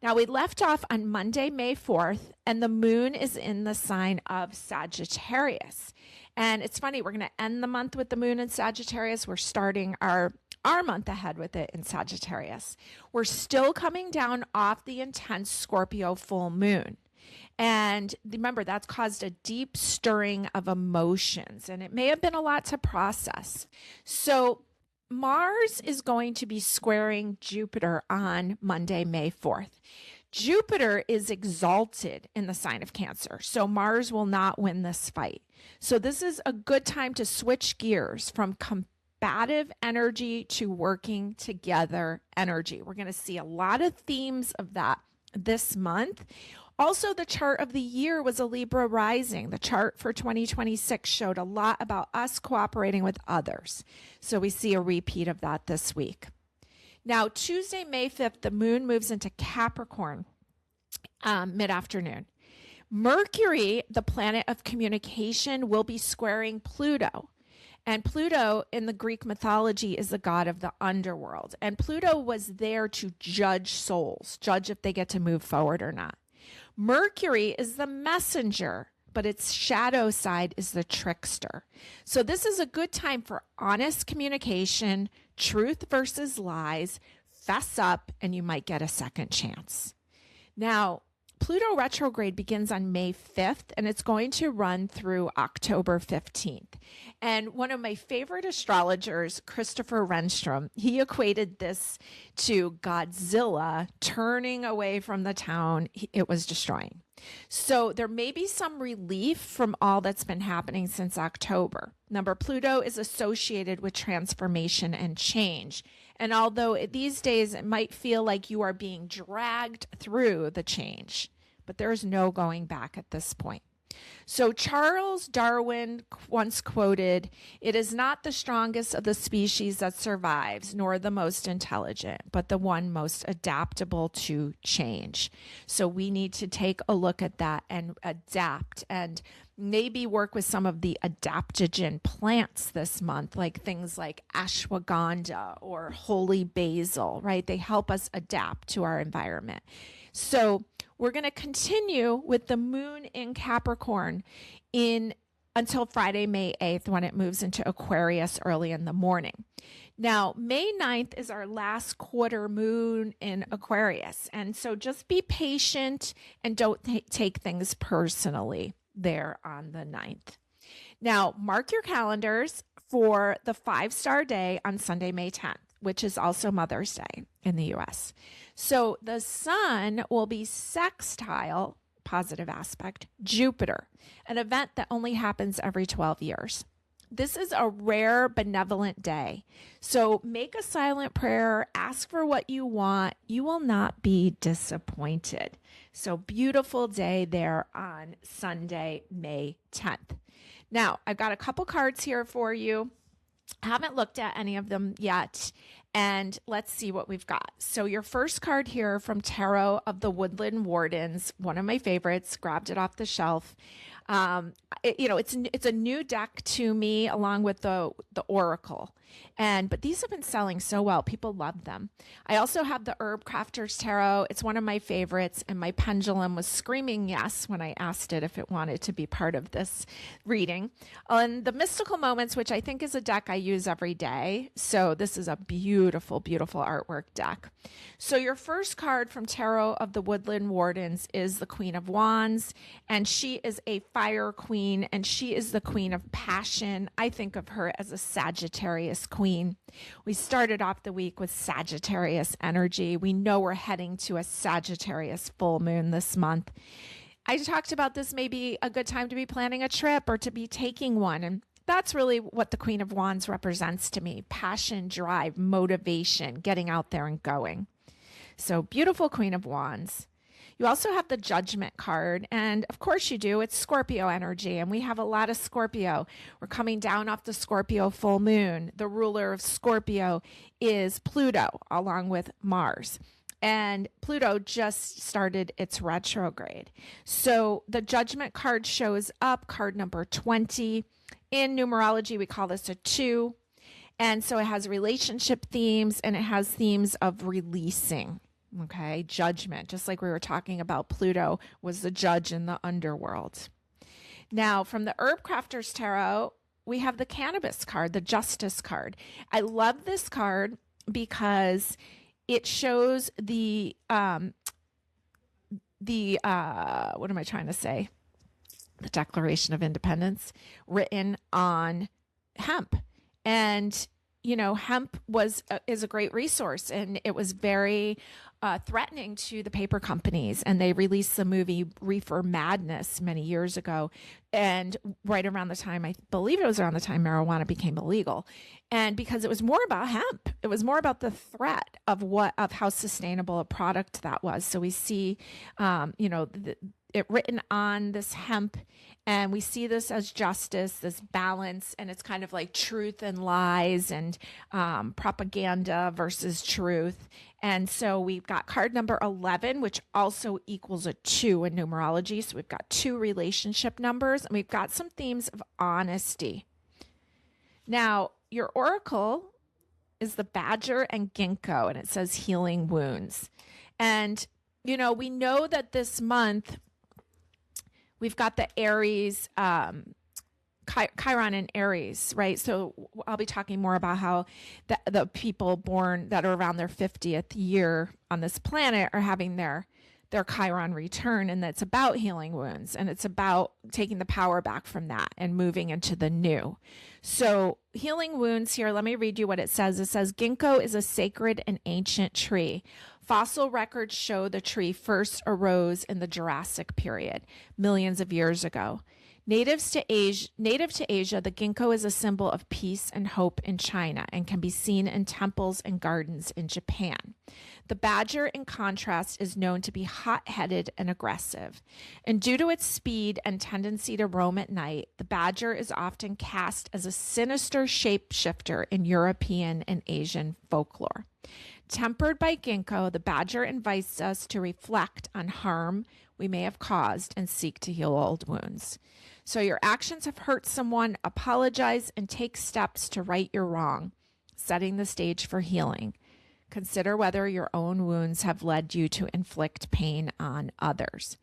Now, we left off on Monday, May 4th, and the moon is in the sign of Sagittarius. And it's funny, we're going to end the month with the moon in Sagittarius. We're starting our month ahead with it in Sagittarius. We're still coming down off the intense Scorpio full moon. And remember, that's caused a deep stirring of emotions, and it may have been a lot to process. So Mars is going to be squaring Jupiter on Monday, May 4th. Jupiter is exalted in the sign of Cancer, so Mars will not win this fight. So this is a good time to switch gears from combative energy to working together energy. We're going to see a lot of themes of that this month. Also, the chart of the year was a Libra rising. The chart for 2026 showed a lot about us cooperating with others. So we see a repeat of that this week. Now, Tuesday, May 5th, the moon moves into Capricorn mid-afternoon. Mercury, the planet of communication, will be squaring Pluto. And Pluto in the Greek mythology is the god of the underworld. And Pluto was there to judge souls, judge if they get to move forward or not. Mercury is the messenger, but its shadow side is the trickster. So this is a good time for honest communication, truth versus lies, fess up, and you might get a second chance. Now, Pluto retrograde begins on May 5th, and it's going to run through October 15th. And one of my favorite astrologers, Christopher Renstrom, he equated this to Godzilla turning away from the town it was destroying. So there may be some relief from all that's been happening since October. Remember, Pluto is associated with transformation and change. And although these days it might feel like you are being dragged through the change, but there's no going back at this point. So Charles Darwin once quoted, "It is not the strongest of the species that survives, nor the most intelligent, but the one most adaptable to change." So we need to take a look at that and adapt, and maybe work with some of the adaptogen plants this month, like things like ashwagandha or holy basil, right? They help us adapt to our environment. So we're going to continue with the moon in Capricorn until Friday, May 8th, when it moves into Aquarius early in the morning. Now, May 9th is our last quarter moon in Aquarius. And so just be patient and don't take things personally there on the 9th. Now, mark your calendars for the 5-star day on Sunday, May 10th, which is also Mother's Day in the US. So the sun will be sextile, positive aspect, Jupiter, an event that only happens every 12 years. This is a rare, benevolent day. So make a silent prayer, ask for what you want. You will not be disappointed. So beautiful day there on Sunday, May 10th. Now, I've got a couple cards here for you. I haven't looked at any of them yet, and let's see what we've got. So your first card here from Tarot of the Woodland Wardens, one of my favorites, grabbed it off the shelf. It's a new deck to me, along with the Oracle, but these have been selling so well. People love them. I also have the Herbcrafter's Tarot. It's one of my favorites, and my pendulum was screaming yes when I asked it if it wanted to be part of this reading. And the Mystical Moments, which I think is a deck I use every day. So this is a beautiful, beautiful artwork deck. So your first card from Tarot of the Woodland Wardens is the Queen of Wands, and she is a fire queen, and she is the queen of passion. I think of her as a Sagittarius queen. We started off the week with Sagittarius energy. We know we're heading to a Sagittarius full moon this month. I talked about this may be a good time to be planning a trip or to be taking one, and that's really what the Queen of Wands represents to me: passion, drive, motivation, getting out there and going. So beautiful Queen of Wands. You also have the Judgment card, and of course you do. It's Scorpio energy, and we have a lot of Scorpio. We're coming down off the Scorpio full moon. The ruler of Scorpio is Pluto, along with Mars. And Pluto just started its retrograde. So the Judgment card shows up, card number 20. In numerology, we call this a 2. And so it has relationship themes, and it has themes of releasing. Okay, judgment, just like we were talking about, Pluto was the judge in the underworld. Now, from the Herbcrafter's Tarot, we have the cannabis card, the justice card. I love this card because it shows the what am I trying to say? The Declaration of Independence written on hemp. And hemp is a great resource, and it was very threatening to the paper companies. And they released the movie Reefer Madness many years ago, and right around the time, I believe it was around the time marijuana became illegal. And because it was more about hemp, it was more about the threat of how sustainable a product that was. So we see, it written on this hemp, and we see this as justice, this balance, and it's kind of like truth and lies, and propaganda versus truth. And so we've got card number 11, which also equals a 2 in numerology. So we've got 2 relationship numbers, and we've got some themes of honesty. Now, your oracle is the badger and ginkgo, and it says healing wounds. And, we know that this month we've got the Aries, Chiron and Aries, right? So I'll be talking more about how the people born that are around their 50th year on this planet are having their Chiron return, and that's about healing wounds, and it's about taking the power back from that and moving into the new. So healing wounds here, let me read you what it says. It says, ginkgo is a sacred and ancient tree. Fossil records show the tree first arose in the Jurassic period, millions of years ago. Native to Asia, the ginkgo is a symbol of peace and hope in China and can be seen in temples and gardens in Japan. The badger, in contrast, is known to be hot-headed and aggressive. And due to its speed and tendency to roam at night, the badger is often cast as a sinister shapeshifter in European and Asian folklore. Tempered by ginkgo, the badger invites us to reflect on harm we may have caused and seek to heal old wounds. So your actions have hurt someone, apologize and take steps to right your wrong, setting the stage for healing. Consider whether your own wounds have led you to inflict pain on others.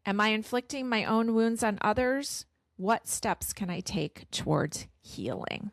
Am I inflicting my own wounds on others? What steps can I take towards healing?